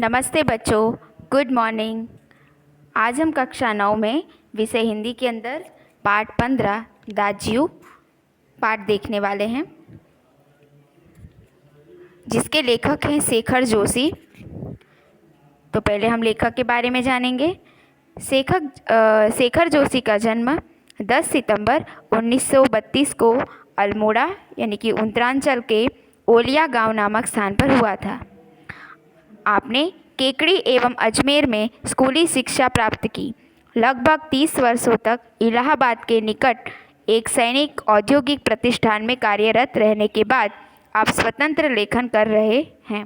नमस्ते बच्चों, good morning. आज हम कक्षा 9 में विषय हिंदी के अंदर पाठ 15 दाजियों पाठ देखने वाले हैं, जिसके लेखक हैं शेखर जोशी। तो पहले हम लेखक के बारे में जानेंगे। शेखर जोशी का जन्म 10 सितंबर 1932 को अल्मोड़ा यानी कि उत्तरांचल के ओलिया गांव नामक स्थान पर हुआ था। आपने केकड़ी एवं अजमेर में स्कूली शिक्षा प्राप्त की। लगभग 30 वर्षों तक इलाहाबाद के निकट एक सैनिक औद्योगिक प्रतिष्ठान में कार्यरत रहने के बाद आप स्वतंत्र लेखन कर रहे हैं।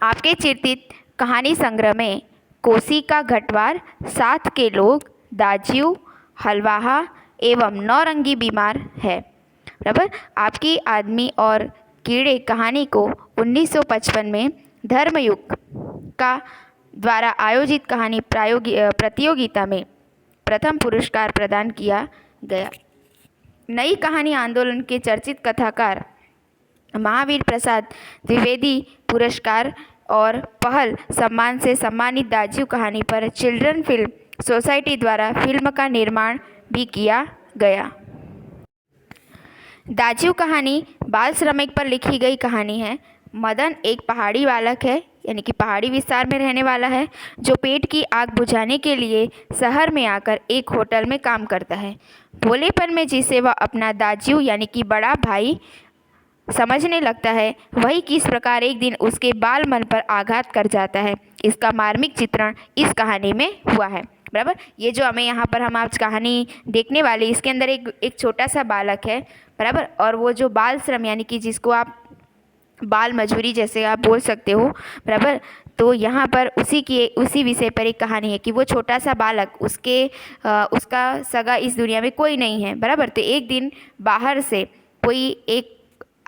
आपके चित्रित कहानी संग्रह में कोसी का घटवार, साथ के लोग, दाजियों, हलवाहा एवं नौरंगी बीमार है। बराबर। आपकी आदमी और कीड़े कहानी को 1955 में धर्मयुग का द्वारा आयोजित कहानी प्रतियोगिता में प्रथम पुरस्कार प्रदान किया गया। नई कहानी आंदोलन के चर्चित कथाकार महावीर प्रसाद द्विवेदी पुरस्कार और पहल सम्मान से सम्मानित दाजियों कहानी पर चिल्ड्रन फिल्म सोसाइटी द्वारा फिल्म का निर्माण भी किया गया। दाजियों कहानी बाल श्रमिक पर लिखी गई कहानी है। मदन एक पहाड़ी बालक है, यानी कि पहाड़ी विस्तार में रहने वाला है, जो पेट की आग बुझाने के लिए शहर में आकर एक होटल में काम करता है। भोलेपन में जिसे वह अपना दाजियों यानी कि बड़ा भाई समझने लगता है, वही किस प्रकार एक दिन उसके बाल मन पर आघात कर जाता है, इसका मार्मिक चित्रण इस कहानी में हुआ है। बराबर। ये जो हमें यहाँ पर हम आज कहानी देखने वाले, इसके अंदर एक छोटा सा बालक है। बराबर। और वो जो बाल श्रम यानी कि जिसको आप बाल मजूरी जैसे आप बोल सकते हो। बराबर। तो यहाँ पर उसी विषय पर एक कहानी है कि वो छोटा सा बालक, उसका सगा इस दुनिया में कोई नहीं है। बराबर। तो एक दिन बाहर से कोई एक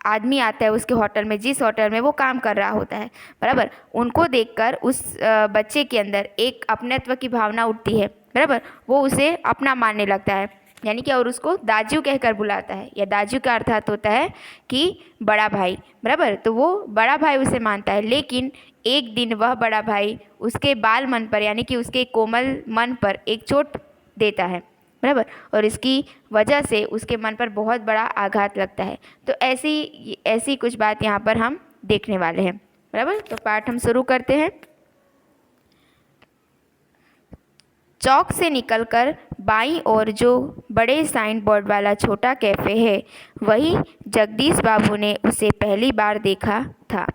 आदमी आता है उसके होटल में, जिस होटल में वो काम कर रहा होता है। बराबर। उनको देखकर उस बच्चे के अंदर एक अपनत्व की भावना उठती है। बराबर। वो उसे अपना मानने लगता है, यानी कि और उसको दाजियों कहकर बुलाता है, या दाजियों का अर्थात होता है कि बड़ा भाई। बराबर। तो वो बड़ा भाई उसे मानता है, लेकिन एक दिन वह बड़ा भाई उसके बाल मन पर यानी कि उसके कोमल मन पर एक चोट देता है। बराबर। और इसकी वजह से उसके मन पर बहुत बड़ा आघात लगता है। तो ऐसी कुछ बात यहाँ पर हम देखने वाले हैं। बराबर। तो पाठ हम शुरू करते हैं। चौक से निकलकर बाईं ओर जो बड़े साइन बोर्ड वाला छोटा कैफ़े है, वही जगदीश बाबू ने उसे पहली बार देखा था।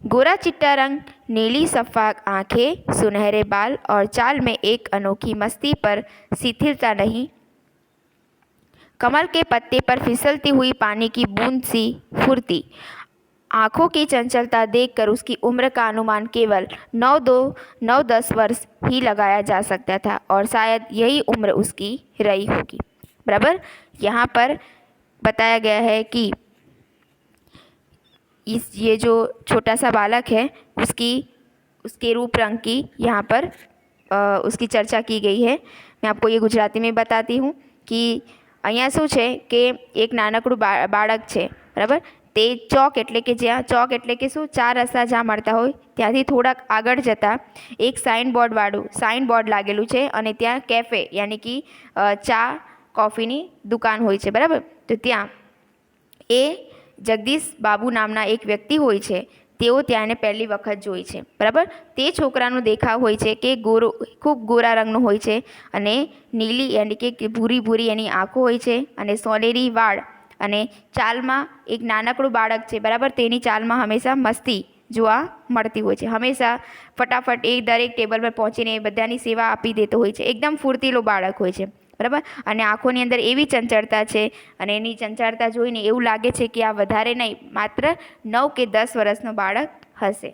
गोरा चिट्टा रंग, नीली सफ़ाक आंखें, सुनहरे बाल और चाल में एक अनोखी मस्ती पर शिथिलता नहीं। कमल के पत्ते पर फिसलती हुई पानी की बूंद सी फुर्ती। आँखों की चंचलता देखकर उसकी उम्र का अनुमान केवल 9-10 वर्ष ही लगाया जा सकता था, और शायद यही उम्र उसकी रही होगी। बराबर। यहाँ पर बताया गया है कि ये जो छोटा सा बालक है उसके रूप रंग की यहाँ पर उसकी चर्चा की गई है। मैं आपको ये गुजराती में बताती हूँ कि અહીંયા શું છે કે એક નાનકડું બાળક છે। બરાબર। તે ચોક એટલે કે જ્યાં ચોક એટલે કે શું, ચાર રસ્તા જ્યાં મળતા હોય ત્યાંથી થોડાક આગળ જતાં એક સાઇન બોર્ડ લાગેલું છે, અને ત્યાં કેફે यानी कि ચા કોફીની દુકાન હોય છે। બરાબર। તો ત્યાં એ જગદીશ બાબુ નામના એક વ્યક્તિ હોય છે, તેઓ ત્યાંને પહેલી વખત જોઈ છે। બરાબર। તે છોકરાનો દેખાવ હોય છે કે ખૂબ ગોરા રંગનો હોય છે, અને નીલી यानी કે ભૂરી એની આંખો હોય છે, અને સોનેરી વાળ, અને ચાલમાં એક નાનકડું બાળક છે। બરાબર। તેની ચાલમાં હંમેશા મસ્તી જોવા મળતી હોય છે। હંમેશા ફટાફટ એ દરેક ટેબલ પર પહોંચીને બધાની સેવા આપી દેતો હોય છે। એકદમ ફૂર્તીલો બાળક હોય છે। બરાબર। અને આંખોની અંદર એવી ચંચળતા છે, અને એની ચંચળતા જોઈને એવું લાગે છે કે આ વધારે નહીં, માત્ર 9 કે 10 વર્ષનો બાળક હશે।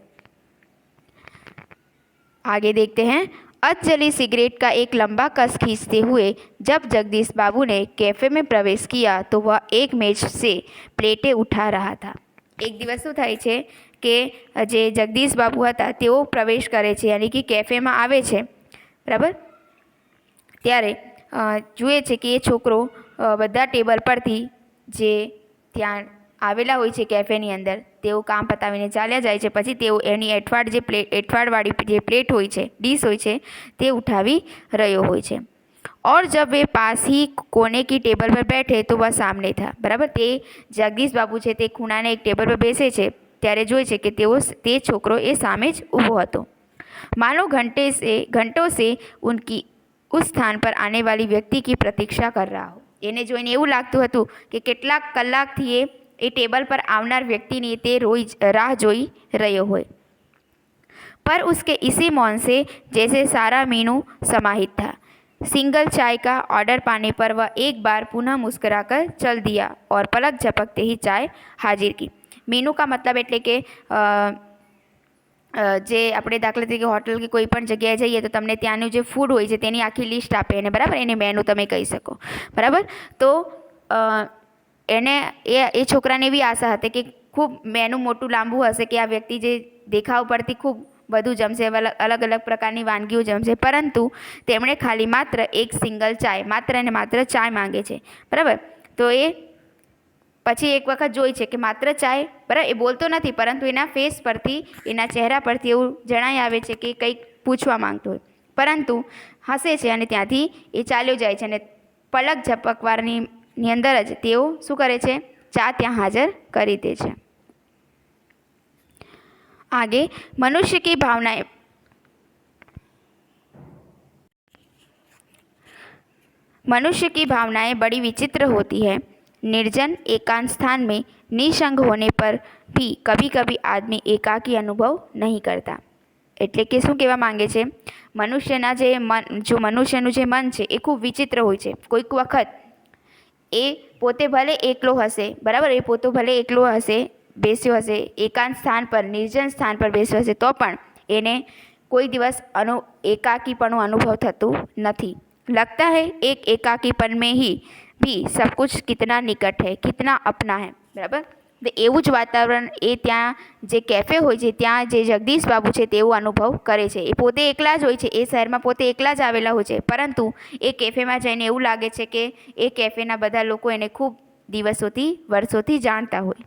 आगे देखते हैं। अधजली सिगरेट का एक लंबा कस खींचते हुए जब जगदीश बाबू ने कैफ़े में प्रवेश किया तो वह एक मेज से प्लेटें उठा रहा था। एक दिवस શું થાય છે કે જે જગદીશ બાબુ હતા તેઓ પ્રવેશ કરે છે, यानी कि કેફેમાં આવે છે। બરાબર। ત્યારે જુએ છે કે એ છોકરો બધા ટેબલ પરથી જે ત્યાં આવેલા હોય છે કેફેની અંદર, તેઓ કામ પતાવીને ચાલ્યા જાય છે. પછી તેઓ એની એઠવાડવાળી જે પ્લેટ હોય છે, ડીશ હોય છે, તે ઉઠાવી રહ્યો હોય છે. और जब वे पास ही कोने की टेबल पर बैठे तो वह सामने था. बराबर, તે જગદીશ બાબુ છે તે ખૂણાને એક ટેબલ પર બેસે છે ત્યારે જોઈ છે કે તે છોકરો એ સામે જ ઊભો હતો. मानो घंटों से उनकी उस स्थान पर आने वाली व्यक्ति की प्रतीक्षा कर रहा हो. એને જોઈને એવું લાગતું હતું કે કેટલાક કલાકથી એ ટેબલ પર આવનાર વ્યક્તિની તે રાહ જોઈ રહ્યો હોય. पर उसके इसी मौन से जैसे सारा मीनू समाहित था. सिंगल चाय का ऑर्डर पाने पर वह एक बार पुनः मुस्कुराकर चल दिया और पलक झपकते ही चाय हाजिर की. मीनू का मतलब એટલે કે જે આપણે દાખલા તરીકે હોટલ કે કોઈ પણ જગ્યાએ જઈએ તો તમને ત્યાંનું જે ફૂડ હોય છે તેની આખી લિસ્ટ આપે એને, બરાબર, એને મેનુ તમે કહી શકો. બરાબર, તો એને એ છોકરાને એવી આશા હતી કે ખૂબ મેનુ મોટું લાંબુ હશે કે આ વ્યક્તિ જે દેખાવ પરથી ખૂબ બધું જમશે, અલગ અલગ પ્રકારની વાનગીઓ જમશે, પરંતુ તેમણે ખાલી માત્ર એક સિંગલ ચાય, માત્ર અને માત્ર ચાય માંગે છે. બરાબર, તો એ પછી એક વખત જોઈ છે કે માત્ર ચાય, બરાબર, એ બોલતો નથી પરંતુ એના ફેસ પરથી, એના ચહેરા પરથી એવું જણાઈ આવે છે કે કંઈક પૂછવા માંગતો હોય, પરંતુ હસે છે અને ત્યાંથી એ ચાલ્યો જાય છે અને પલક ઝપકવાની અંદર જ તેઓ શું કરે છે, ચા ત્યાં હાજર કરી દે છે. आगे मनुष्य की भावनाएं बड़ी विचित्र होती है. निर्जन एकांत स्थान में निसंग होने पर भी कभी कभी आदमी एकाकी अनुभव नहीं करता. એટલે કે શું કહેવા માંગે છે, મનુષ્યના મનુષ્યનું જે મન છે એ ખૂબ વિચિત્ર હોય છે. કોઈક વખત એ પોતે ભલે એકલો હશે, બરાબર, એ પોતે ભલે એકલો હશે, બેસ્યો હશે, એકાંત સ્થાન પર, નિર્જન સ્થાન પર બેસ્યો હશે, તો પણ એને કોઈ દિવસ એકાकीपणું અનુભવ થતું નથી. लगता है एक एकाकीपन में ही भी सब कुछ कितना निकट है, कितना अपना है. બરાબર, તો એવું જ વાતાવરણ એ ત્યાં જે કેફે હોય છે ત્યાં જે જગદીશ બાબુ છે તેવો અનુભવ કરે છે. એ પોતે એકલા જ હોય છે, એ શહેરમાં પોતે એકલા જ આવેલા હોય છે, પરંતુ એ કેફેમાં જઈને એવું લાગે છે કે એ કેફેના બધા લોકો એને ખૂબ દિવસોથી, વર્ષોથી જાણતા હોય.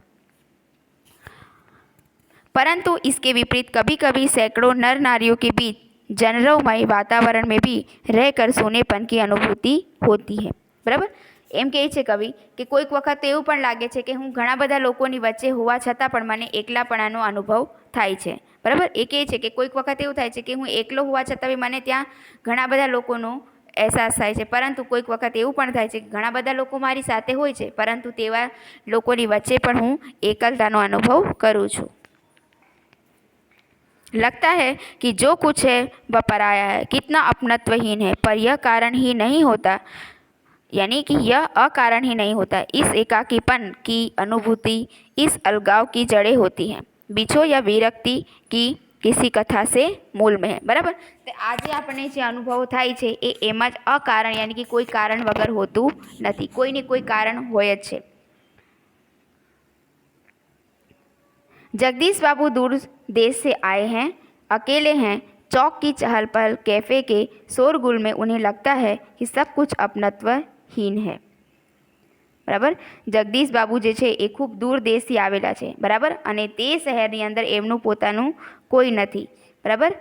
परंतु इसके विपरीत कभी कभी सैकड़ों नर नारियों के बीच जनरवमय वातावरण में भी रहकर सोनेपन की अनुभूति होती है. बराबर, એમ કહે છે કવિ કે કોઈક વખત એવું પણ લાગે છે કે હું ઘણા બધા લોકોની વચ્ચે હોવા છતાં પણ મને એકલાપણાનો અનુભવ થાય છે. બરાબર, એ કહે છે કે કોઈક વખત એવું થાય છે કે હું એકલો હોવા છતાં બી મને ત્યાં ઘણા બધા લોકોનો અહેસાસ થાય છે, પરંતુ કોઈક વખત એવું પણ થાય છે કે ઘણા બધા લોકો મારી સાથે હોય છે, પરંતુ તેવા લોકોની વચ્ચે પણ હું એકલતાનો અનુભવ કરું છું. लगता है कि जो कुछ है वह पराया है, कितना अपनत्वहीन है, पर यह कारण ही नहीं होता, यानी कि यह अकारण ही नहीं होता. इस एकाकीपन की अनुभूति इस अलगाव की जड़ें होती हैं, बिछो या विरक्ति की किसी कथा से मूल में है. बराबर, तो આજે આપણે જે અનુભવો થાય છે એ એમ જ અકારણ, યાની કે કોઈ કારણ વગર હોતું નથી, કોઈને કોઈ કારણ હોય જ છે. जगदीश बाबू दूर देश से आए हैं, अकेले हैं, चौक की चहल पहल, कैफ़े के शोरगुल में उन्हें लगता है कि सब कुछ अपनत्वहीन है. બરાબર, જગદીશ બાબુ જે છે એ ખૂબ દૂર દેશથી આવેલા છે, બરાબર, અને તે શહેરની અંદર એમનું પોતાનું કોઈ નથી. બરાબર,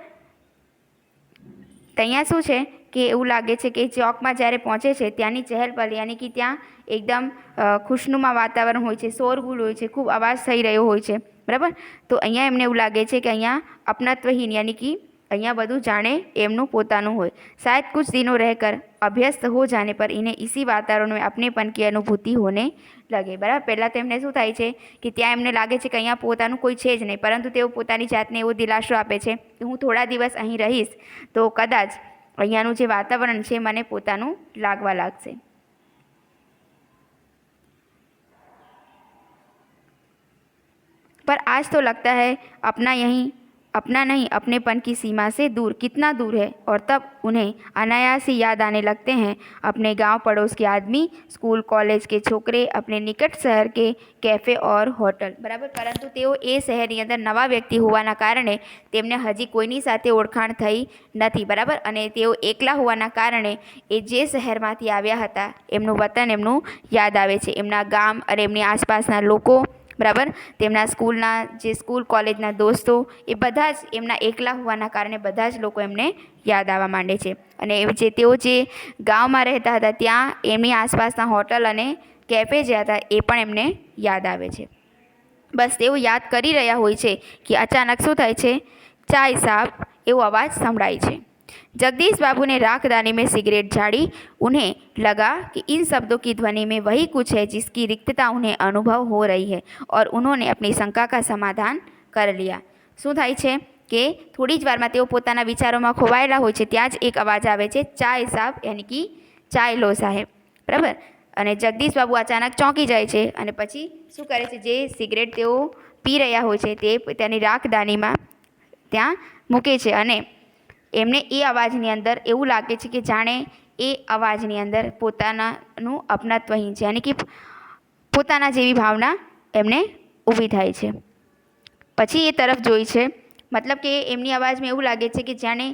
ત્યાં શું છે કે એવું લાગે છે કે ચોકમાં જ્યારે પહોંચે છે ત્યાંની ચહેલ પહેલ, યાની કે ત્યાં એકદમ ખુશનુમા વાતાવરણ હોય છે, શોરગુલ હોય છે, ખૂબ અવાજ થઈ રહ્યો હોય છે. બરાબર, તો અહીંયા એમને એવું લાગે છે કે અહીંયા अपनत्वहीन, यानी कि અહીંયા બધું જાણે એમનું પોતાનું હોય. शायद कुछ दिनों रहकर अभ्यस्त हो जाने पर इन्हें इसी वातावरण में अपनेपन की अनुभूति होने लगे. બરાબર, પહેલાં તો એમને શું થાય છે કે ત્યાં એમને લાગે છે કે અહીંયા પોતાનું કોઈ છે જ નહીં, પરંતુ તેઓ પોતાની જાતને એવો દિલાસો આપે છે કે હું થોડા દિવસ અહીં રહીશ તો કદાચ અહીંયાનું જે વાતાવરણ છે મને પોતાનું લાગવા લાગશે. पर आज तो लगता है अपना नहीं अपनेपन की सीमा से दूर, कितना दूर है. और तब उन्हें अनायास ही याद आने लगते हैं अपने गांव पड़ोस के आदमी, स्कूल कॉलेज के छोकरे, अपने निकट शहर के कैफ़े और હોટલ. બરાબર, પરંતુ તેઓ એ શહેરની અંદર નવા વ્યક્તિ હોવાના કારણે તેમને હજી કોઈની સાથે ઓળખાણ થઈ નથી. બરાબર, અને તેઓ એકલા હોવાના કારણે એ જે શહેરમાંથી આવ્યા હતા એમનું વતન એમનું યાદ આવે છે, એમના ગામ અને એમની આસપાસના લોકો બરાબર. તેમના સ્કૂલ કોલેજના દોસ્તો એ બધા જ એમના એકલા હોવાના કારણે બધા જ લોકો એમને યાદ આવવા માંડે છે. અને તેઓ જે ગામમાં રહેતા હતા ત્યાં એમની આસપાસના હોટલ અને કેફે જે હતા એ પણ એમને યાદ આવે છે. બસ તેઓ યાદ કરી રહ્યા હોય છે કે અચાનક શું થાય છે, ચાય સાબ एवं आवाज़ संभळाई छे। जगदीश बाबू ने राखदानी में सिगरेट झाड़ी। उन्हें लगा कि इन शब्दों की ध्वनि में वही कुछ है जिसकी रिक्तता उन्हें अनुभव हो रही है और उन्होंने अपनी शंका का समाधान कर लिया। શું થાય છે કે થોડી જ વારમાં તેઓ પોતાના વિચારોમાં ખોવાયેલા હોય છે ત્યાં જ એક અવાજ આવે છે, ચાય સાબ યાની કે ચાય લો સાહેબ, બરાબર. અને જગદીશ બાબુ અચાનક ચોંકી જાય છે અને પછી શું કરે છે, જે સિગરેટ તેઓ પી રહ્યા હોય છે તે તેની રાખદાનીમાં ત્યાં મૂકે છે અને એમને એ અવાજની અંદર એવું લાગે છે કે જાણે એ અવાજની અંદર પોતાનાનું અપનત્વહીન છે, યાની કે પોતાના જેવી ભાવના એમને ઊભી થાય છે. પછી એ તરફ જોઈ છે, મતલબ કે એમની અવાજમાં એવું લાગે છે કે જાણે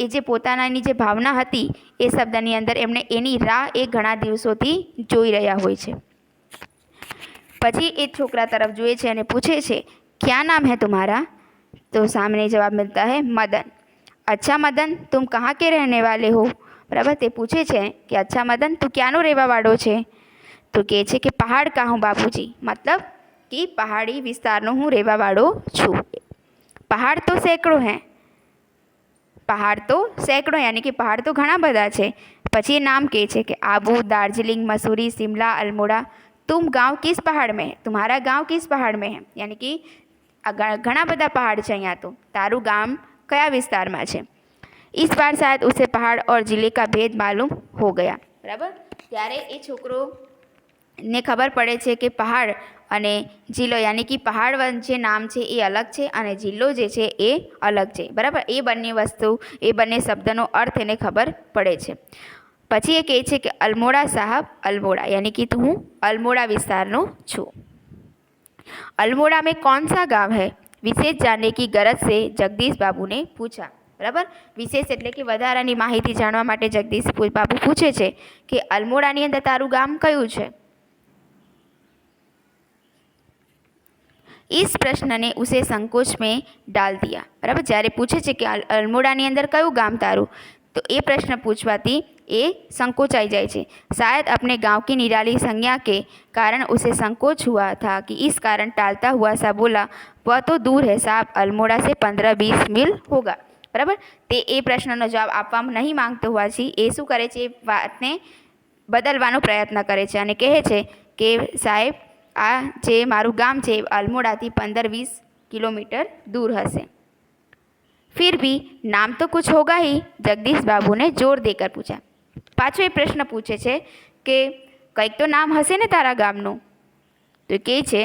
એ જે પોતાનાની જે ભાવના હતી એ શબ્દની અંદર એમણે એની રાહ એ ઘણા દિવસોથી જોઈ રહ્યા હોય છે. પછી એ છોકરા તરફ જોઈએ છે અને પૂછે છે, ક્યાં નામ है तुम्हारा? तो सामने जवाब मिलता है मदन। अच्छा मदन, तुम कहाँ के रहने वाले हो? बराबर. તે પૂછે છે કે અચ્છા મદન, તું ક્યાંનો રહેવાવાળો છે? તો કહે છે કે પહાડ કા હું બાપુજી, મતલબ કે પહાડી વિસ્તારનો હું રહેવાવાળો છું. પહાડ તો સેંકડો હે, પહાડ તો સેંકડો યાની કે પહાડ તો ઘણા બધા છે. પછી એ નામ કહે છે કે આબુ, દાર્जिलिंग, मसूरी, शिमला, अल्मोड़ा. तुम गाँव किस पहाड़ में है? तुम्हारा गाँव किस पहाड़ में है? यानी कि घना बदा पहाड़ है यहाँ, तो तारू गाम कया विस्तार में है? इस बार शायद उसे पहाड़ और जिले का भेद मालूम हो गया. बराबर. त्यारे ए छोकरो ने खबर पड़े छे कि पहाड़ अने जिल्लो यानी कि पहाड़ जे नाम है ये अलग है और जिल्लो जे छे ए अलग है. बराबर. ए बंने वस्तु ए बंने शब्दनो अर्थ एने खबर पड़े छे. पछी ए कहे छे कि अल्मोड़ा साहब, अल्मोड़ा यानी कि हूँ अल्मोड़ा विस्तारनो छूँ. अल्मोड़ा में कौन सा गांव है? विशेष जानने की गरज से जगदीश बाबू ने पूछा. बराबर. विशेष एटले कि वधारानी माहिती जाणवा माटे जगदीश बाबू पूछे छे कि अल्मोड़ानी अंदर तारू गाम कयुं छे? इस प्रश्न ने उसे संकोच में डाल दिया. बराबर. જ્યારે પૂછે છે કે અલ્મોડાની અંદર કયું ગામ તારું, तो ये प्रश्न पूछवाती ये संकोचाई जाए छे. शायद अपने गांव की निराली संज्ञा के कारण उसे संकोच हुआ था कि इस कारण टालता हुआ सा बोला, वह तो दूर है साहब, अल्मोड़ा से 15-20 मील होगा. बराबर. ते ए प्रश्ननो जवाब आपवा नहीं मांगतो होवाथी ए शुं करे छे, वातने बदलवानो प्रयत्न करे छे अने कहे छे कि साहेब आ जे मारुं गाम छे अल्मोड़ाथी 15-20 किलोमीटर दूर हशे. फिर भी नाम तो कुछ होगा ही, जगदीश बाबू ने जोर देकर पूछा. पाछो ये प्रश्न पूछे छे कि कंईक तो नाम हशे ने तारा गामनुं? तो कहे छे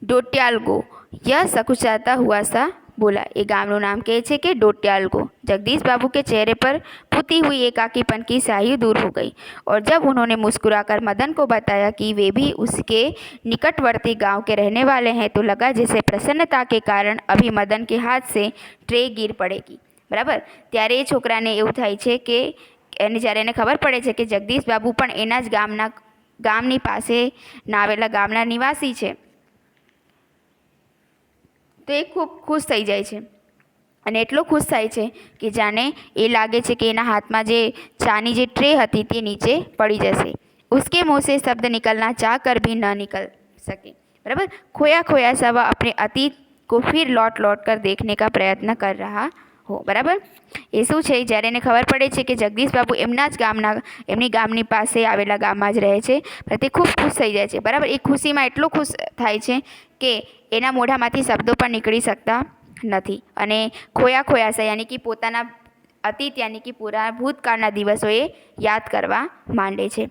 डोट्यालगो. यह सकुचाता हुआ सा बोला. ये गामनुं नाम कहे छे कि डोट्यालगो. जगदीश बाबू के चेहरे पर पुती हुई एकाकीपन की स्याही दूर हो गई और जब उन्होंने मुस्कुराकर मदन को बताया कि वे भी उसके निकटवर्ती गांव के रहने वाले हैं तो लगा जैसे प्रसन्नता के कारण अभी मदन के हाथ से ट्रे गिर पड़ेगी. बराबर. त्यारे ए छोकराने एवुं थाय छे कि જ્યારે એને ખબર પડે છે કે જગદીશ બાબુ પણ એના જ ગામની પાસે ના આવેલા ગામના નિવાસી છે તો એ ખૂબ ખુશ થઈ જાય છે અને એટલો ખુશ થાય છે કે જાણે એ લાગે છે કે એના હાથમાં જે ચાની જે ટ્રે હતી તે નીચે પડી જશે. उसके मुँह से शब्द निकलना चाह कर भी न निकल सके. बराबर. खोया खोया सा वह अपने अतीत को फिर लौट लौट कर देखने का प्रयत्न कर रहा हो. बराबर. એ શું છે, જ્યારે એને ખબર પડે છે કે જગદીશ બાબુ એમના જ એમની ગામની પાસે આવેલા ગામમાં જ રહે છે, પણ તે ખૂબ ખુશ થઈ જાય છે. બરાબર. એ ખુશીમાં એટલો ખુશ થાય છે કે એના મોઢામાંથી શબ્દો પણ નીકળી શકતા નથી અને ખોયા ખોયા છે યાની કે પોતાના અતીત યાની કે પૂરા ભૂતકાળના દિવસો એ યાદ કરવા માંડે છે.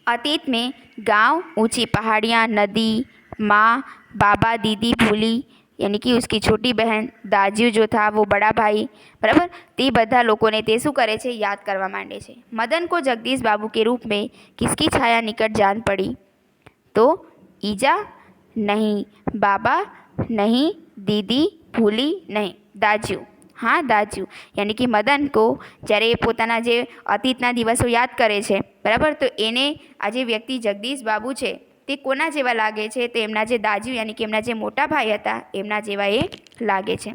अतीत में गांव, ऊंची पहाड़ियाँ, नदी, माँ, बाबा, दीदी, भूली यानी कि उसकी छोटी बहन, दाजू जो था वो बड़ा भाई. बराबर. ते बधा लोगों ते शू करे छे, याद करवा मांडे छे. मदन को जगदीश बाबू के रूप में किसकी छाया निकट जान पड़ी? तो ईजा नहीं, बाबा नहीं, दीदी, भूली नहीं, दाजू. हाँ दाजू, यानी कि मदन को જ્યારે એ પોતાના જે અતીતના દિવસો યાદ કરે છે બરાબર, તો એને આ જે વ્યક્તિ જગદીશ બાબુ છે તે કોના જેવા લાગે છે? તો એમના જે દાજુ यानी कि એમના જે મોટા ભાઈ હતા એમના જેવા એ લાગે છે।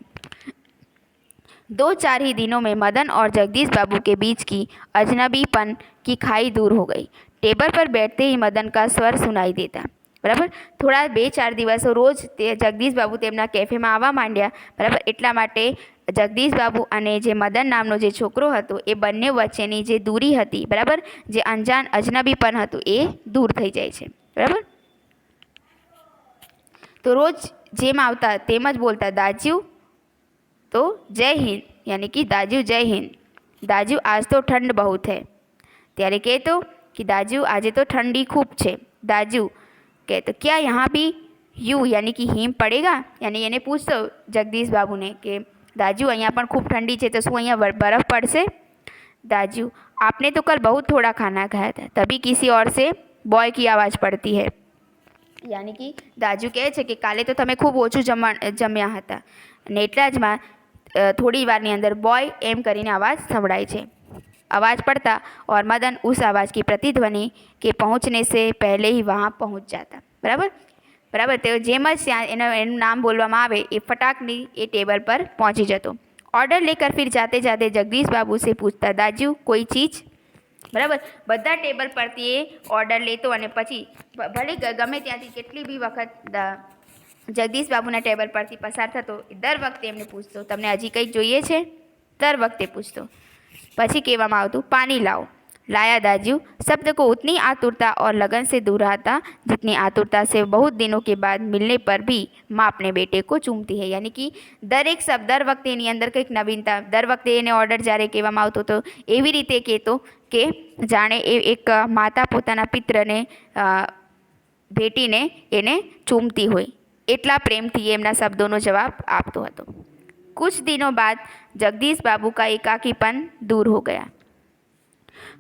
2-4 ही दिनों में मदन और जगदीश बाबू के बीच की अजनबीपन की खाई दूर हो गई। टेबल पर बैठते ही मदन का स्वर सुनाई देता। बराबर, थोड़ा 2-4 दिवसों रोज जगदीश बाबू તેમના કેફેમાં આવવા માંડ્યા। બરાબર, એટલા માટે જગદીશ બાબુ અને જે મદન નામનો જે છોકરો હતો એ બંને વચ્ચેની જે દૂરી હતી, બરાબર, જે અંજાન અજનબીપન હતું એ દૂર થઈ જાય છે। બરાબર, તો રોજ જેમ આવતા તેમ જ બોલતા દાજુ तो जय हिंद, यानी कि दाजू जय हिंद। दाजू आज तो ठंड बहुत है। त्यारे कहतो कि दाजू आज तो ठंडी खूब छे। दाजू कहतो क्या यहाँ भी यू यानी कि हिम पड़ेगा? यानी એને પૂછતો જગદીશ બાબુને કે दाजू અહીંયા પણ खूब ठंडी છે, તો શું અહીંયા बर्फ़ पड़શે? दाजू आपने तो कल बहुत थोड़ा खाना खाया था, तभी किसी और से बॉय की आवाज़ पड़ती है। यानी कि दाजू કહે છે કે કાલે તો તમે ખૂબ ઓછું જમ્યા હતા અને એટલા જ માં थोड़ी वार अंदर बॉय एम करीने आवाज़ संभळाय छे। आवाज़ पड़ता और मदन उस आवाज़ की प्रतिध्वनि के पहुँचने से पहले ही वहाँ पहुँच जाता। बराबर, बराबर, तो जेम ज एनु नाम बोलवामां आवे ए फटाकनी ए टेबल पर पहुँची जतो। ऑर्डर लेकर फिर जाते जाते जगदीश बाबू से पूछता दाजू कोई चीज़? बराबर, बधा टेबल परथी ए ऑर्डर लेतो अने पछी भले गमे त्यांथी केटली बी वखत जगदीश बाबूना टेबल परथी पसार थतो दर वखते एमने पूछतो तमने हजी कंईक जोईए छे? दर वखते पूछतो। पछी कहेवामां आवतुं पानी लाओ। लाया दाजू। शब्द को उतनी आतुरता और लगन से दूर आता जितनी आतुरता से बहुत दिनों के बाद मिलने पर भी माँ अपने बेटे को चूमती है। यानी कि दरेक शब्द दर वखते एनी अंदर कंईक नवीनता, दर वखते एने ऑर्डर ज्यारे कहेवामां आवतो तो एवी रीते कहेतो के जाणे एक माता पोताना पित्रने भेटीने एने चूमती होय, एटला प्रेमथी एमना शब्दोनो जवाब आपतो हतो। कुछ दिनों बाद जगदीश बाबू का एकाकीपन दूर हो गया।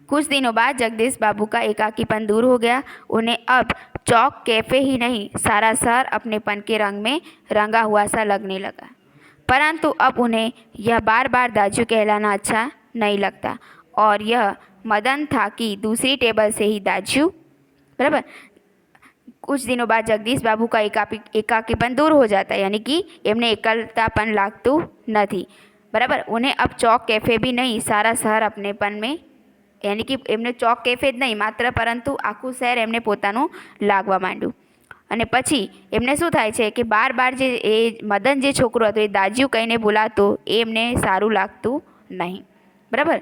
कुछ दिनों बाद जगदीश बाबू का एकाकीपन दूर हो गया। उन्हें अब चौक कैफ़े ही नहीं सारा शहर अपनेपन के रंग में रंगा हुआ सा लगने लगा। परंतु अब उन्हें यह बार बार दाजू कहलाना अच्छा नहीं लगता और यह मदन था कि दूसरी टेबल से ही दाजू। बराबर, कुछ दिनों बाद जगदीश बाबू का एकाकीपन दूर हो जाता है, यानी कि एमने एकलतापन लागतुं नथी। बराबर, उन्हें अब चौक कैफ़े भी नहीं सारा शहर अपनेपन में, यानी कि एमने चौक कैफ़े ज नहीं मात्र परंतु आखुं शहर एमने पोतानुं लागवा मांड्युं। अने पछी एमने शुं थाय छे कि बार बार जे ए मदन जे छोकरो हतो ए दाजू कहीने बोलातो एमने सारूं लागतुं नहीं। बराबर,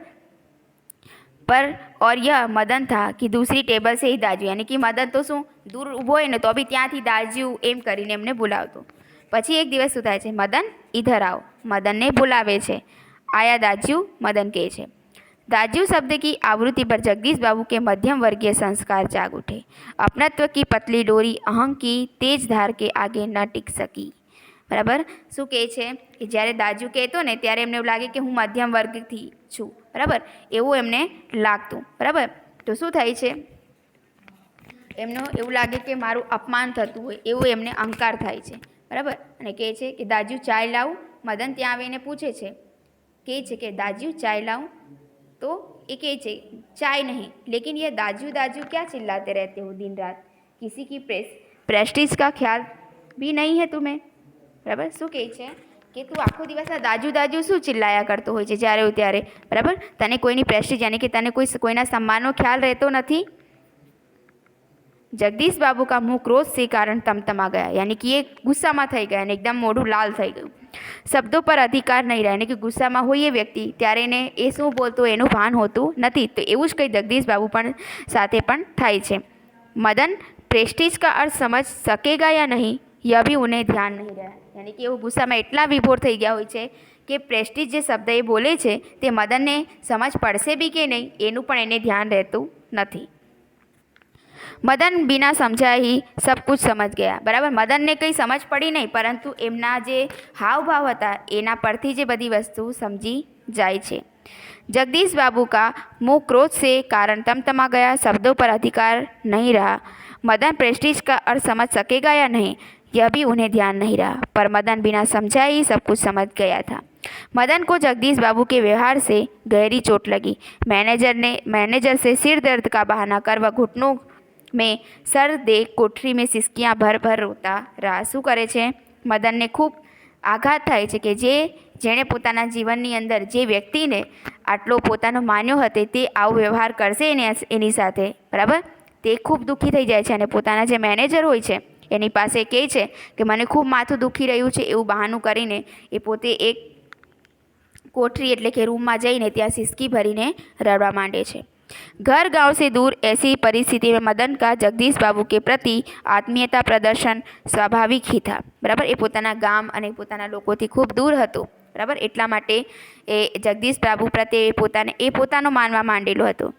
पर और यह मदन था कि दूसरी टेबल से ही दाजू, यानी कि मदन तो शू दूर ऊभो होय ने तो बी त्यांथी दाजू एम करीने एमने बोलावतो। पछी एक दिवस शुं थाय छे, मदन इधर आओ। मदन ने बुलावे छे। आया दाजू, मदन कहे छे। दाजू शब्द की आवृत्ति पर जगदीश बाबू के मध्यम वर्गीय संस्कार जाग उठे। अपनत्व की पतली डोरी अहं की तेज धार के आगे न टिक सकी। बराबर, शू कहे छे कि ज्यारे दाजू कहेतो ने त्यारे एमने एवुं लागे कि हूँ मध्यम वर्गथी छूं। बराबर, एवुं एमने लागतुं। बराबर, तो शुं थाय छे, एमनो एवुं लागे कि मारुं अपमान थतुं होय एवुं एमने अहंकार थाय छे। बराबर, अने कहे छे कि दाजू चाय लावुं। मदन त्यां आवीने पूछे छे, कहे छे कि दाजू चाय लावुं, तो ये कहे छे चाय नहीं, लेकिन ये दाजू दाजू क्या चिल्लाते रहते हो दिन रात? किसी की प्रेस्टीज का ख्याल भी नहीं है तुम्हें? बराबर, शू कहे छे कि तू आखो दिवस आ दाजू दाजू शू चिल्लाया करतो होय छे ज्यारे होय त्यारे? बराबर, तने कोईनी प्रेस्टीज यानी कि तने कोईना सम्माननो ख्याल रहतो नथी? जगदीश बाबू का मुंह क्रोध से कारण तमतमा गया, यानी कि ये गुस्सा में थई गया, एकदम मोढुं लाल थई गयुं। शब्दों पर अधिकार नहीं रहा, यानी कि गुस्सा में होय व्यक्ति त्यारे ने ए शुं बोलतो एनुं भान होतुं नथी। तो एवुं ज कंई जगदीश बाबू पण साथे पण थाय छे। मदन प्रेस्टीज का अर्थ समझ सकेगा या नहीं यह भी उन्हें ध्यान नहीं रहा, यानी कि वो गुस्सा में एटला विभोर थई गया होय छे कि प्रेस्टीज जे शब्द ए बोले छे ते मदन ने समझ पड़शे बी के नहीं एनुं पण एने ध्यान रहतुं नथी। मदन बिना समझाए ही सब कुछ समझ गया। बराबर, मदन ने कई समझ पड़ी नहीं, परंतु एमना जे हाव भाव हता एना परथी जे बधी वस्तु समझी जाय छे। जगदीश बाबू का मुंह क्रोध से कारण तमतमा गया। शब्दों पर अधिकार नहीं रहा। मदन प्रेस्टीज का अर्थ समझ सकेगा या नहीं यह भी उन्हें ध्यान नहीं रहा, पर मदन बिना समझाए ही सब कुछ समझ गया था। मदन को जगदीश बाबू के व्यवहार से गहरी चोट लगी। मैनेजर से सिर दर्द का बहाना कर वह घुटनों में सर दे कोठरी में सिसकियां भर भर रोता रहा। શું કરે છે? મદનને ખૂબ આઘાત થાય છે કે જેણે પોતાના જીવનની અંદર જે વ્યક્તિને આટલો પોતાનો માન્યો હતો તે આવો વ્યવહાર કરશે એની સાથે, બરાબર? તે ખૂબ દુઃખી થઈ જાય છે અને પોતાના જે મેનેજર હોય છે એની પાસે કહે છે કે મને ખૂબ માથું દુખી રહ્યું છે એવું બહાનું કરીને એ પોતે એક કોઠરી એટલે કે રૂમમાં જઈને ત્યાં સિસકી ભરીને રડવા માંડે છે। घर गांव से दूर ऐसी परिस्थिति में मदन का जगदीश बाबू के प्रति आत्मीयता प्रदर्शन स्वाभाविक ही था। बराबर, એ પોતાના ગામ અને પોતાના લોકોથી ખૂબ દૂર હતો। બરાબર, એટલા માટે એ જગદીશ બાબુ પ્રત્યે પોતાનો માનવા માંડેલો હતો।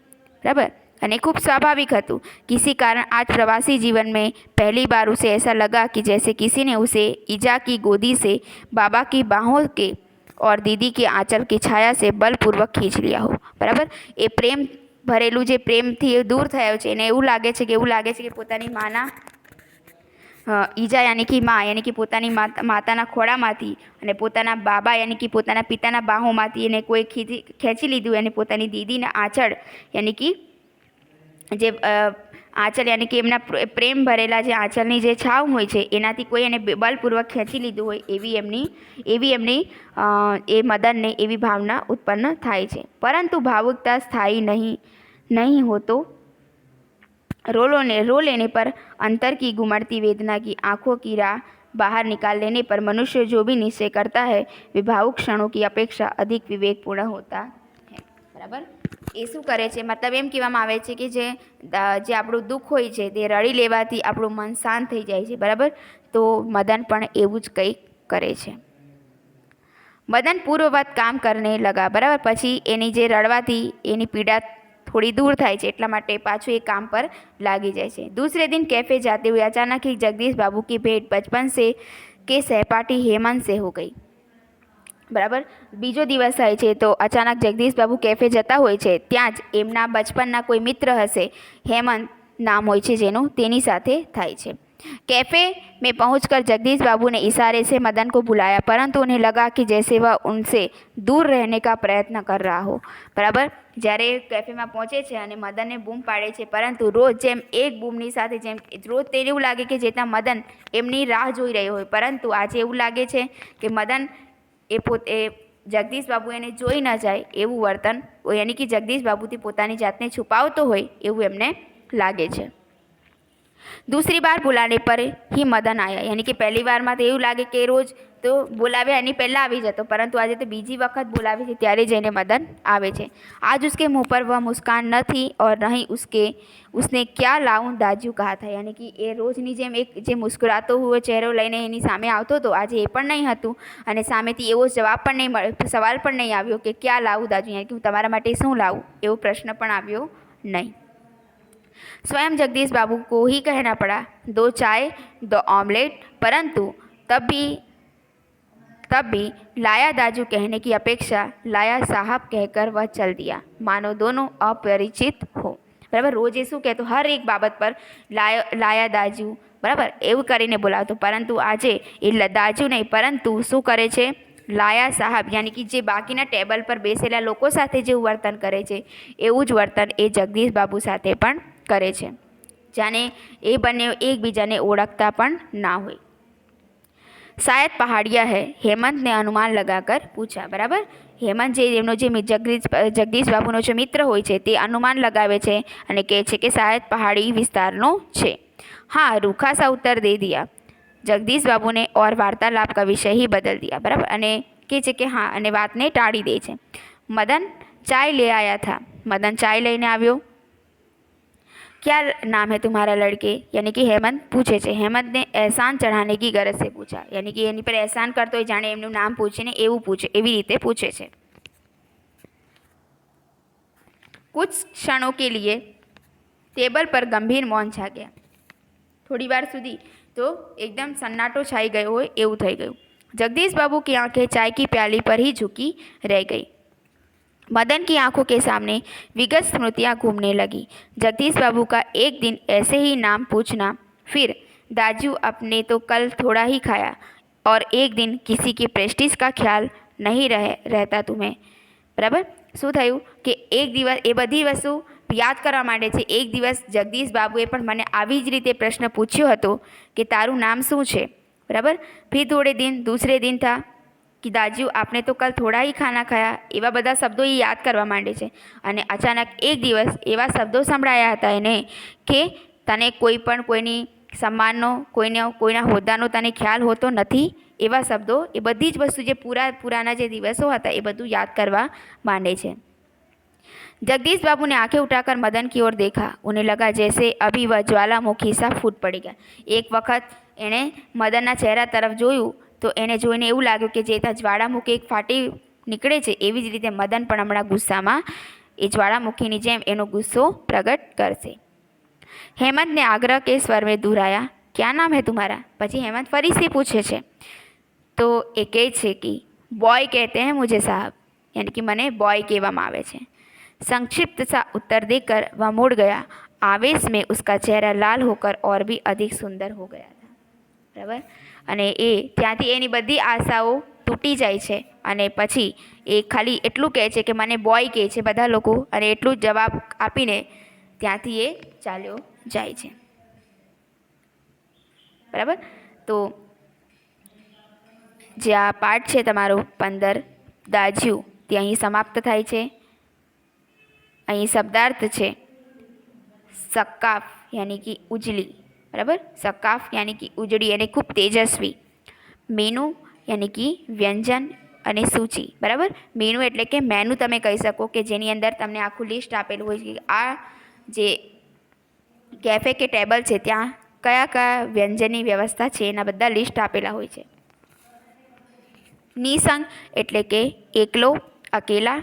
बराबर, અને खूब स्वाभाविक હતું। किसी कारण आज प्रवासी जीवन में पहली बार उसे ऐसा लगा कि जैसे किसी ने उसे ईजा की गोदी से, बाबा की बाहों के और दीदी के आंचल की छाया से बलपूर्वक खींच लिया हो। बराबर, એ પ્રેમ ભરેલું જે પ્રેમથી દૂર થયો છે એને એવું લાગે છે કે પોતાની માના ઈજા યાની કે માં યાની કે પોતાની માતાના ખોળામાંથી અને પોતાના બાબા યાની કે પોતાના પિતાના બાહોમાંથી એને કોઈ ખેંચી લીધું અને પોતાની દીદીના આંચળ યાની કે જે આંચળ યાની કે એમના પ્રેમ ભરેલા જે આંચળની જે છાવ હોય છે એનાથી કોઈ એને બલપૂર્વક ખેંચી લીધું હોય એવી એમની એ મદનને એવી ભાવના ઉત્પન્ન થાય છે। પરંતુ ભાવુકતા સ્થાयी नहीं हो तो रो लेने पर अंतर की गुमड़ती वेदना की आंखों की राह बाहर निकाल लेने पर मनुष्य जो भी निश्चय करता है वे भावुक क्षणों की अपेक्षा अधिक विवेकपूर्ण होता है। बराबर, એ શું કરે છે? મતલબ એમ કહેવામાં આવે છે કે જે આપણું દુઃખ હોય છે તે રડી લેવાથી આપણું મન શાંત થઈ જાય છે। બરાબર, તો મદન પણ એવું જ કંઈક કરે છે। મદન પૂર્વવત કામ કરને લગા। બરાબર, પછી એની જે રડવાથી એની પીડા थोड़ी दूर થાય છે એટલા માટે પાછું એ કામ પર લાગી જાય છે। दूसरे दिन कैफ़े जाते हुए अचानक ही जगदीश बाबू की भेंट बचपन से के सहपाठी हेमंत से हो गई। बराबर, बीजो दिवस થાય છે તો અચાનક જગદીશ બાબુ કેફે જતા હોય છે ત્યાં જ એમના બચપનના કોઈ મિત્ર હશે, હેમંત નામ હોય છે જેનું, તેની સાથે થાય છે। कैफ़े में पहुंचकर जगदीश बाबू ने इशारे से मदन को बुलाया, परंतु उन्हें लगा कि जैसे वह उनसे दूर रहने का प्रयत्न कर रहा हो। बराबर, જ્યારે કેફેમાં પહોંચે છે અને મદનને બૂમ પાડે છે, પરંતુ રોજ જેમ એક બૂમની સાથે જેમ રોજ તેને એવું લાગે કે જેતા મદન એમની રાહ જોઈ રહ્યો હોય, પરંતુ આજે એવું લાગે છે કે મદન પોતે જગદીશ બાબુ એને જોઈ ન જાય એવું વર્તન યાની કે જગદીશ બાબુથી પોતાની જાતને છુપાવતો હોય એવું એમને લાગે છે। दूसरी बार बुलाने पर ही मदन आया, यानी कि पहली बार में तो એવું લાગે કે રોજ તો બોલાવ્યા એની પહેલાં આવી જતો, પરંતુ આજે तो બીજી વખત બોલાવે છે ત્યારે જઈને મદન આવે છે। आज उसके मुंह पर वह मुस्कान न थी और नहीं उसने क्या लाऊं दाजू कहा था, यानी कि એ રોજની જેમ એક જે મુસ્કરાતો હુઓ ચહેરો લઈને એની સામે આવતો હતો, આજે એ પણ નહીં હતું અને સામેથી એવો જવાબ પણ નહીં મળ્યો, સવાલ પણ નહીં આવ્યો કે ક્યાં લાવું દાજુ, यानी कि હું તમારા માટે શું લાવું એવો પ્રશ્ન પણ આવ્યો નહીં। स्वयं जगदीश बाबू को ही कहना पड़ा, 2 चाय 2 ऑमलेट, परंतु तब भी लाया दाजू कहने की अपेक्षा लाया साहब कहकर वह चल दिया, मानो दोनों अपरिचित हो। बराबर, रोज शू कहते हर एक बाबत पर लाया दाजू, बराबर एवं करीने बोलावतो, परंतु आजे ए दाजू नहीं परंतु शू करे छे लाया साहब, यानी कि जे बाकीना टेबल पर बेसेला लोको साथे जेवुं वर्तन करे छे एवुं ज वर्तन ए जगदीश बाबू साथे पण करे छे, जाने ए बने एकबीजाने ओळखता पण ना होय। शायद पहाड़िया है, हेमंत ने अनुमान लगाकर पूछा। बराबर, हेमंत जे एमनो जे जगदीश बाबूनो जो मित्र होय छे ते अनुमान लगावे छे अने कहे छे कि शायद पहाड़ी विस्तारनो छे। हाँ, रूखा सा उत्तर दे दिया जगदीश बाबू ने और वार्तालाप का विषय ही बदल दिया। बराबर, अने कहे छे कि हाँ अने वातने टाળી दे छे। मदन चाय ले आया था, मदन चाय लईने आव्यो। क्या नाम है तुम्हारा लड़के, यानी कि हेमंत पूछे छे। हेमंत ने एहसान चढ़ाने की गरज से पूछा, यानी कि एनी पर एहसान करतो होय जाणे एमनुं नाम पूछीने एवुं पूछे एवी रीते पूछे छे। कुछ क्षणों के लिए टेबल पर गंभीर मौन छा गया। थोड़ी वार सुधी तो एकदम सन्नाटो छाई गयो होय एवुं थई गयुं। जगदीश बाबू की आंखें चाय की प्याली पर ही झुकी रह गई। मदन की आंखों के सामने विगत स्मृतियाँ घूमने लगी। जगदीश बाबू का एक दिन ऐसे ही नाम पूछना, फिर दाजू अपने तो कल थोड़ा ही खाया, और एक दिन किसी के प्रेस्टीज का ख्याल नहीं रहता तुम्हें। બરાબર। શું થયું કે એક દિવસ એ બધી વસ્તુ યાદ કરવા માંડે છે। એક દિવસ જગદીશ બાબુએ પણ મને આવી જ રીતે પ્રશ્ન પૂછ્યો હતો કે તારું નામ શું છે। બરાબર। फिर थोड़े दिन दूसरे दिन था कि दाजू आपने तो कल थोड़ा ही खाना खाया। એવા બધા શબ્દો એ યાદ કરવા માંડે છે અને અચાનક એક દિવસ એવા શબ્દો સંભળાયા હતા એને કે તને કોઈ પણ કોઈની સન્માનનો કોઈના હોદ્દાનો તને ખ્યાલ હોતો નથી। એવા શબ્દો એ બધી જ વસ્તુ જે પુરાના જે દિવસો હતા એ બધું યાદ કરવા માંડે છે। जगदीश बाबू ने आंखें उठाकर मदन की ओर देखा। उन्हें लगा जैसे अभी वह ज्वालामुखी सा फूट पड़ेगा। एक वक्त एणे मदनना चेहरा तरफ जोयुं तो एने जोईने एवुं लाग्युं कि जे ज्वालामुखी एक फाटी निकळे छे एवी ज रीते मदन पण हमणां गुस्सामां ए ज्वालामुखीनी जेम एनो गुस्सो प्रगट करशे। हेमंत ने आग्रह के स्वर में दोहराया, क्या नाम है तुम्हारा? पछी हेमंत फरी से पूछे छे तो ए कहे छे कि बॉय कहते हैं मुझे साहब, यानी कि मने बॉय कहेवामां आवे छे। संक्षिप्त सा उत्तर देकर वह मुड़ गया। आवेश में उसका चेहरा लाल होकर और भी अधिक सुंदर हो गया था। बराबर। अने ए त्यांथी एनी बधी आशाओ तूटी जाय छे अने पछी ए खाली एटलुं कहे छे कि मने बॉय कहे छे बधा लोको अने एटलुं जवाब आपीने त्यांथी ए चाल्यो जाय छे। बराबर। तो जे आ पाठ छे तमारो 15 दाज्यू ते अहीं समाप्त थाय छे। अहीं शब्दार्थ छे सकाफ यानी कि उजली। बराबर। सकाफ यानी कि उजड़ी यानी खूब तेजस्वी। मेनू यानी कि व्यंजन अने सूची। बराबर। मेनू एटले के मेनू तमे कही सको कि जेनी अंदर तमने आखुं लिस्ट आपेलुं होय के आ जे कैफे के टेबल छे त्यां कया कया व्यंजननी व्यवस्था छे एना बधा लिस्ट आपेला होय छे। निसंग एटले के एकलो अकेला।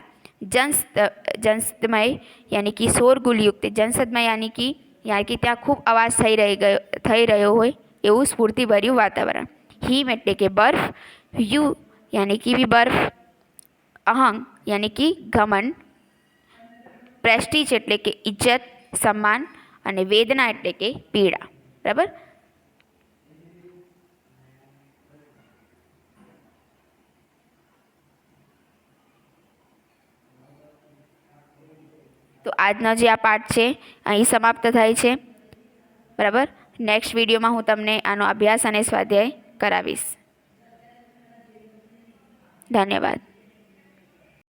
जनसदमय यानी कि शोरगुलयुक्त। जनसदमय यानी कि त्या खूब अवाज थई रह्यो होय एवुं स्फूर्तिभर्युं वातावरण। हिम एटले के बर्फ। यू यानी कि भी बर्फ। अहंग यानी कि घमंड। प्रेस्टीज एटले के इज्जत सम्मान अने वेदना एटले के पीड़ा। बराबर। तो आजनो जे आ पाठ छे अहीं समाप्त थाय छे। बराबर। नेक्स्ट विडियो में हूँ तमने आनो अभ्यास अने स्वाध्याय करावीश। धन्यवाद।